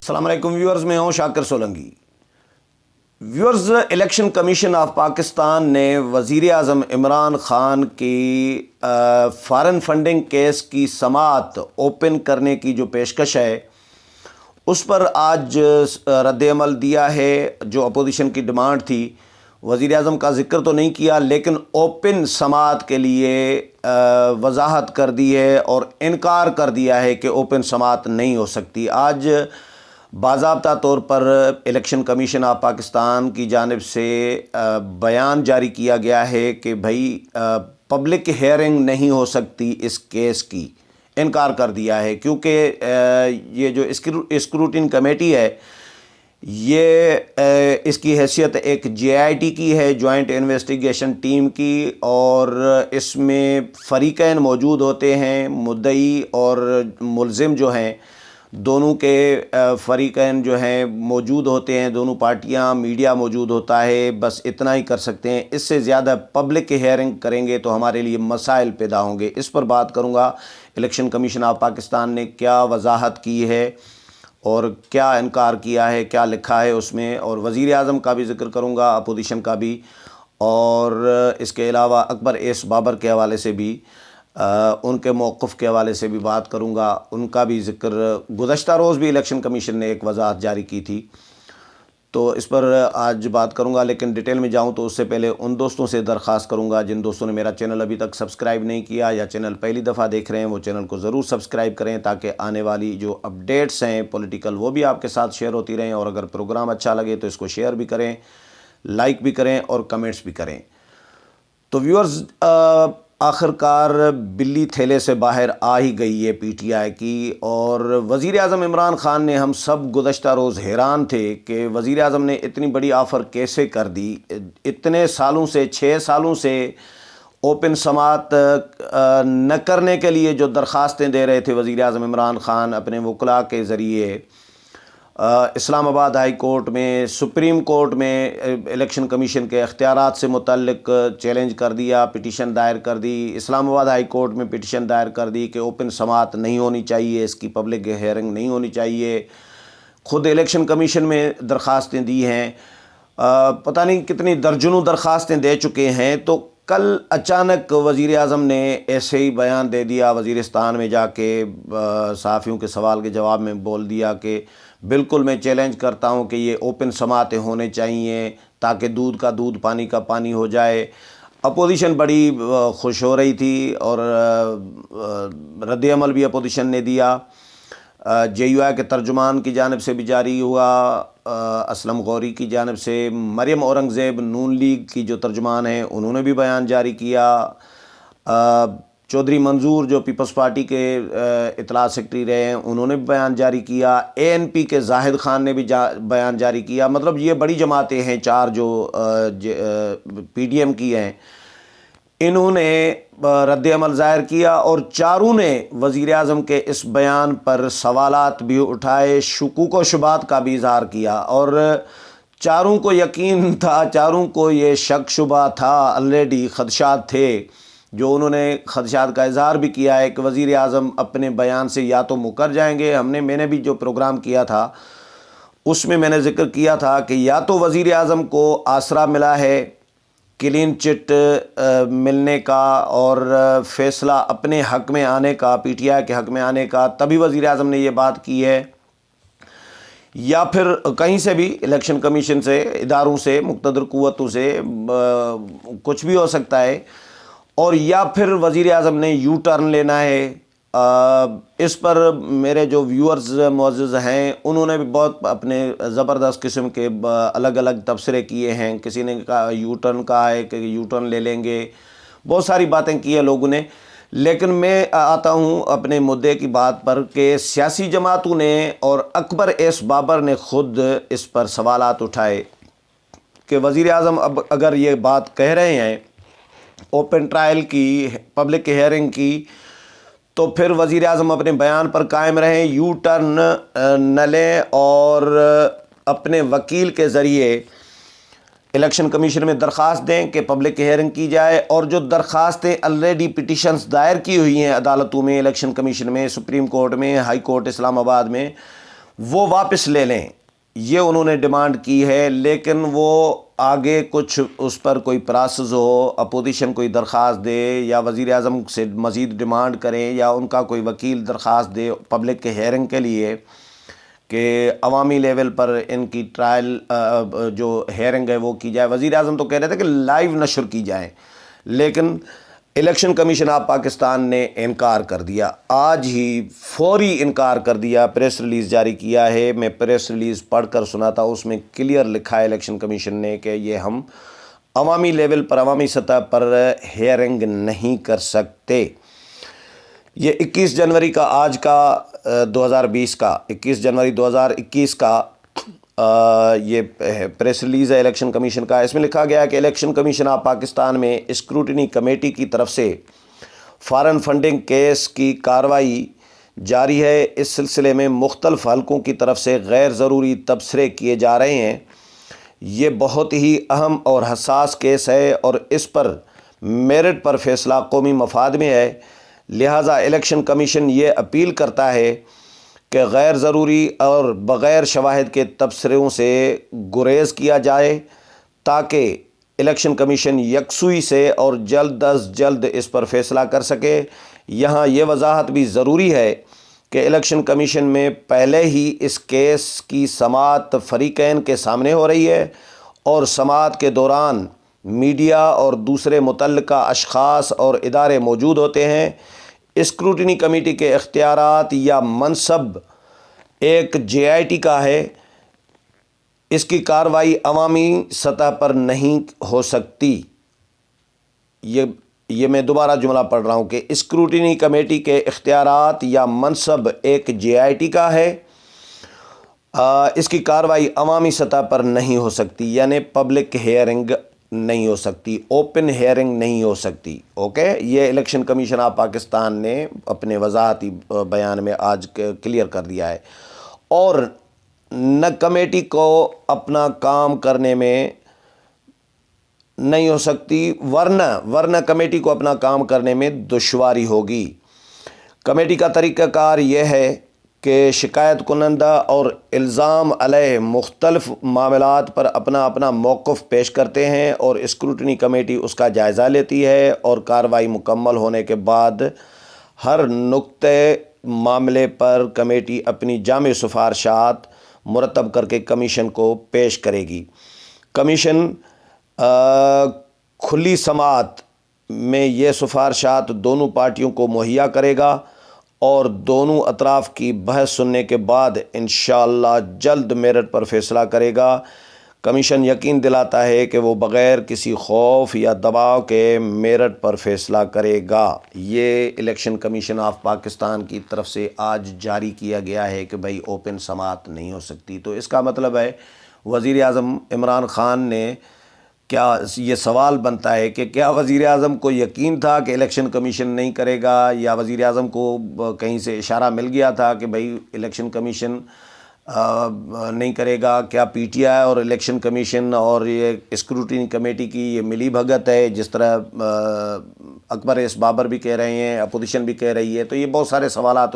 السلام علیکم ویورز، میں ہوں Shakir Solangi. Viewers, election commission of Pakistan نے وزیر اعظم عمران خان کی فارن فنڈنگ کیس کی سماعت اوپن کرنے کی جو پیشکش ہے اس پر آج رد عمل دیا ہے۔ جو اپوزیشن کی ڈیمانڈ تھی، وزیر اعظم کا ذکر تو نہیں کیا لیکن اوپن سماعت کے لیے وضاحت کر دی ہے اور انکار کر دیا ہے کہ اوپن سماعت نہیں ہو سکتی۔ آج باضابطہ طور پر الیکشن کمیشن آف پاکستان کی جانب سے بیان جاری کیا گیا ہے کہ بھائی پبلک ہیئرنگ نہیں ہو سکتی اس کیس کی، انکار کر دیا ہے کیونکہ یہ جو اسکروٹن کمیٹی ہے یہ اس کی حیثیت ایک JIT کی ہے، جوائنٹ انویسٹیگیشن ٹیم کی، اور اس میں فریقین موجود ہوتے ہیں، مدعی اور ملزم جو ہیں دونوں کے فریقین جو ہیں موجود ہوتے ہیں، دونوں پارٹیاں، میڈیا موجود ہوتا ہے۔ بس اتنا ہی کر سکتے ہیں، اس سے زیادہ پبلک ہیئرنگ کریں گے تو ہمارے لیے مسائل پیدا ہوں گے۔ اس پر بات کروں گا الیکشن کمیشن آف پاکستان نے کیا وضاحت کی ہے اور کیا انکار کیا ہے، کیا لکھا ہے اس میں، اور وزیر اعظم کا بھی ذکر کروں گا، اپوزیشن کا بھی، اور اس کے علاوہ اکبر ایس بابر کے حوالے سے بھی، ان کے موقف کے حوالے سے بھی بات کروں گا، ان کا بھی ذکر۔ گزشتہ روز بھی الیکشن کمیشن نے ایک وضاحت جاری کی تھی تو اس پر آج بات کروں گا، لیکن ڈیٹیل میں جاؤں تو اس سے پہلے ان دوستوں سے درخواست کروں گا جن دوستوں نے میرا چینل ابھی تک سبسکرائب نہیں کیا یا چینل پہلی دفعہ دیکھ رہے ہیں وہ چینل کو ضرور سبسکرائب کریں تاکہ آنے والی جو اپڈیٹس ہیں پولیٹیکل وہ بھی آپ کے ساتھ شیئر ہوتی رہیں، اور اگر پروگرام اچھا لگے تو اس کو شیئر بھی کریں، لائک بھی کریں اور کمنٹس بھی کریں۔ تو ویورز، آخر کار بلی تھیلے سے باہر آ ہی گئی ہے PTI کی، اور وزیر اعظم عمران خان نے، ہم سب گزشتہ روز حیران تھے کہ وزیر اعظم نے اتنی بڑی آفر کیسے کر دی۔ اتنے سالوں سے، 6 سالوں سے اوپن سماعت نہ کرنے کے لیے جو درخواستیں دے رہے تھے وزیر اعظم عمران خان اپنے وکلاء کے ذریعے، اسلام آباد ہائی کورٹ میں، سپریم کورٹ میں الیکشن کمیشن کے اختیارات سے متعلق چیلنج کر دیا، پٹیشن دائر کر دی، اسلام آباد ہائی کورٹ میں پٹیشن دائر کر دی کہ اوپن سماعت نہیں ہونی چاہیے، اس کی پبلک ہیئرنگ نہیں ہونی چاہیے، خود الیکشن کمیشن میں درخواستیں دی ہیں، پتہ نہیں کتنی درجنوں درخواستیں دے چکے ہیں۔ تو کل اچانک وزیر اعظم نے ایسے ہی بیان دے دیا، وزیرستان میں جا کے صحافیوں کے سوال کے جواب میں بول دیا کہ بالکل میں چیلنج کرتا ہوں کہ یہ اوپن سماعتیں ہونے چاہیے تاکہ دودھ کا دودھ، پانی کا پانی ہو جائے۔ اپوزیشن بڑی خوش ہو رہی تھی اور رد عمل بھی اپوزیشن نے دیا۔ JUI کے ترجمان کی جانب سے بھی جاری ہوا، اسلم غوری کی جانب سے، مریم اورنگزیب نون لیگ کی جو ترجمان ہیں انہوں نے بھی بیان جاری کیا، چودھری منظور جو پیپلز پارٹی کے اطلاعات سیکرٹری رہے ہیں انہوں نے بھی بیان جاری کیا، ANP کے زاہد خان نے بھی بیان جاری کیا۔ مطلب یہ بڑی جماعتیں ہیں، 4 جو PDM کی ہیں، انہوں نے رد عمل ظاہر کیا، اور چاروں نے وزیر اعظم کے اس بیان پر سوالات بھی اٹھائے، شکوک و شبہات کا بھی اظہار کیا، اور چاروں کو یقین تھا، چاروں کو یہ شک شبہ تھا، آلریڈی خدشات تھے، جو انہوں نے خدشات کا اظہار بھی کیا ہے کہ وزیر اعظم اپنے بیان سے یا تو مکر جائیں گے۔ میں نے بھی جو پروگرام کیا تھا اس میں نے ذکر کیا تھا کہ یا تو وزیر اعظم کو آسرا ملا ہے کلین چٹ ملنے کا اور فیصلہ اپنے حق میں آنے کا، PTI کے حق میں آنے کا، تبھی وزیر اعظم نے یہ بات کی ہے، یا پھر کہیں سے بھی الیکشن کمیشن سے، اداروں سے، مقتدر قوتوں سے کچھ بھی ہو سکتا ہے، اور یا پھر وزیر اعظم نے یو ٹرن لینا ہے۔ اس پر میرے جو ویورز معزز ہیں انہوں نے بھی بہت اپنے زبردست قسم کے الگ الگ تبصرے کیے ہیں۔ کسی نے کہا یو ٹرن کہا ہے کہ یو ٹرن لے لیں گے، بہت ساری باتیں کی ہیں لوگوں نے، لیکن میں آتا ہوں اپنے مدعے کی بات پر کہ سیاسی جماعتوں نے اور اکبر ایس بابر نے خود اس پر سوالات اٹھائے کہ وزیر اعظم اب اگر یہ بات کہہ رہے ہیں اوپن ٹرائل کی، پبلک ہیئرنگ کی، تو پھر وزیر اعظم اپنے بیان پر قائم رہیں، یو ٹرن نہ لیں، اور اپنے وکیل کے ذریعے الیکشن کمیشن میں درخواست دیں کہ پبلک ہیئرنگ کی جائے، اور جو درخواستیں آلریڈی پٹیشنز دائر کی ہوئی ہیں عدالتوں میں، الیکشن کمیشن میں، سپریم کورٹ میں، ہائی کورٹ اسلام آباد میں، وہ واپس لے لیں، یہ انہوں نے ڈیمانڈ کی ہے، لیکن وہ آگے کچھ اس پر کوئی پراسز ہو، اپوزیشن کوئی درخواست دے یا وزیر اعظم سے مزید ڈیمانڈ کریں یا ان کا کوئی وکیل درخواست دے پبلک کے ہیئرنگ کے لیے کہ عوامی لیول پر ان کی ٹرائل جو ہیئرنگ ہے وہ کی جائے۔ وزیر اعظم تو کہہ رہے تھے کہ لائیو نشر کی جائیں، لیکن الیکشن کمیشن آف پاکستان نے انکار کر دیا، آج ہی فوری انکار کر دیا، پریس ریلیز جاری کیا ہے۔ میں پریس ریلیز پڑھ کر سناتا ہوں، اس میں کلیئر لکھا ہے الیکشن کمیشن نے کہ یہ ہم عوامی لیول پر، عوامی سطح پر ہیئرنگ نہیں کر سکتے۔ یہ 21 جنوری کا، آج کا 2020 کا 21 جنوری 2021 کا یہ پریس ریلیز ہے الیکشن کمیشن کا۔ اس میں لکھا گیا ہے کہ الیکشن کمیشن آف پاکستان میں اسکروٹنی کمیٹی کی طرف سے فارن فنڈنگ کیس کی کارروائی جاری ہے۔ اس سلسلے میں مختلف حلقوں کی طرف سے غیر ضروری تبصرے کیے جا رہے ہیں۔ یہ بہت ہی اہم اور حساس کیس ہے اور اس پر میرٹ پر فیصلہ قومی مفاد میں ہے، لہٰذا الیکشن کمیشن یہ اپیل کرتا ہے کہ غیر ضروری اور بغیر شواہد کے تبصروں سے گریز کیا جائے تاکہ الیکشن کمیشن یکسوئی سے اور جلد از جلد اس پر فیصلہ کر سکے۔ یہاں یہ وضاحت بھی ضروری ہے کہ الیکشن کمیشن میں پہلے ہی اس کیس کی سماعت فریقین کے سامنے ہو رہی ہے اور سماعت کے دوران میڈیا اور دوسرے متعلقہ اشخاص اور ادارے موجود ہوتے ہیں۔ اسکروٹنی کمیٹی کے اختیارات یا منصب ایک JIT کا ہے، اس کی کارروائی عوامی سطح پر نہیں ہو سکتی۔ یہ میں دوبارہ جملہ پڑھ رہا ہوں کہ اسکروٹنی کمیٹی کے اختیارات یا منصب ایک JIT کا ہے، اس کی کارروائی عوامی سطح پر نہیں ہو سکتی، یعنی پبلک ہیئرنگ نہیں ہو سکتی، اوپن ہیئرنگ نہیں ہو سکتی۔ اوکے، یہ الیکشن کمیشن آف پاکستان نے اپنے وضاحتی بیان میں آج کلیئر کر دیا ہے۔ اور نہ کمیٹی کو اپنا کام کرنے میں نہیں ہو سکتی، ورنہ کمیٹی کو اپنا کام کرنے میں دشواری ہوگی۔ کمیٹی کا طریقہ کار یہ ہے کہ شکایت کنندہ اور الزام علیہ مختلف معاملات پر اپنا موقف پیش کرتے ہیں اور اسکروٹنی کمیٹی اس کا جائزہ لیتی ہے اور کارروائی مکمل ہونے کے بعد ہر نقطے معاملے پر کمیٹی اپنی جامع سفارشات مرتب کر کے کمیشن کو پیش کرے گی۔ کمیشن کھلی سماعت میں یہ سفارشات دونوں پارٹیوں کو مہیا کرے گا اور دونوں اطراف کی بحث سننے کے بعد انشاءاللہ جلد میرٹ پر فیصلہ کرے گا۔ کمیشن یقین دلاتا ہے کہ وہ بغیر کسی خوف یا دباؤ کے میرٹ پر فیصلہ کرے گا۔ یہ الیکشن کمیشن آف پاکستان کی طرف سے آج جاری کیا گیا ہے کہ بھائی اوپن سماعت نہیں ہو سکتی۔ تو اس کا مطلب ہے وزیر اعظم عمران خان نے کیا، یہ سوال بنتا ہے کہ کیا وزیر اعظم کو یقین تھا کہ الیکشن کمیشن نہیں کرے گا، یا وزیر اعظم کو کہیں سے اشارہ مل گیا تھا کہ بھائی الیکشن کمیشن نہیں کرے گا؟ کیا PTI اور الیکشن کمیشن اور یہ اسکروٹنی کمیٹی کی یہ ملی بھگت ہے، جس طرح اکبر ایس بابر بھی کہہ رہے ہیں، اپوزیشن بھی کہہ رہی ہے؟ تو یہ بہت سارے سوالات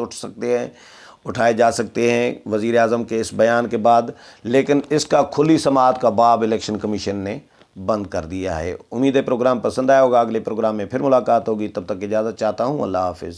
اٹھائے جا سکتے ہیں وزیر اعظم کے اس بیان کے بعد، لیکن اس کا کھلی سماعت کا باب الیکشن کمیشن نے بند کر دیا ہے۔ امید ہے پروگرام پسند آیا ہوگا، اگلے پروگرام میں پھر ملاقات ہوگی، تب تک اجازت چاہتا ہوں، اللہ حافظ۔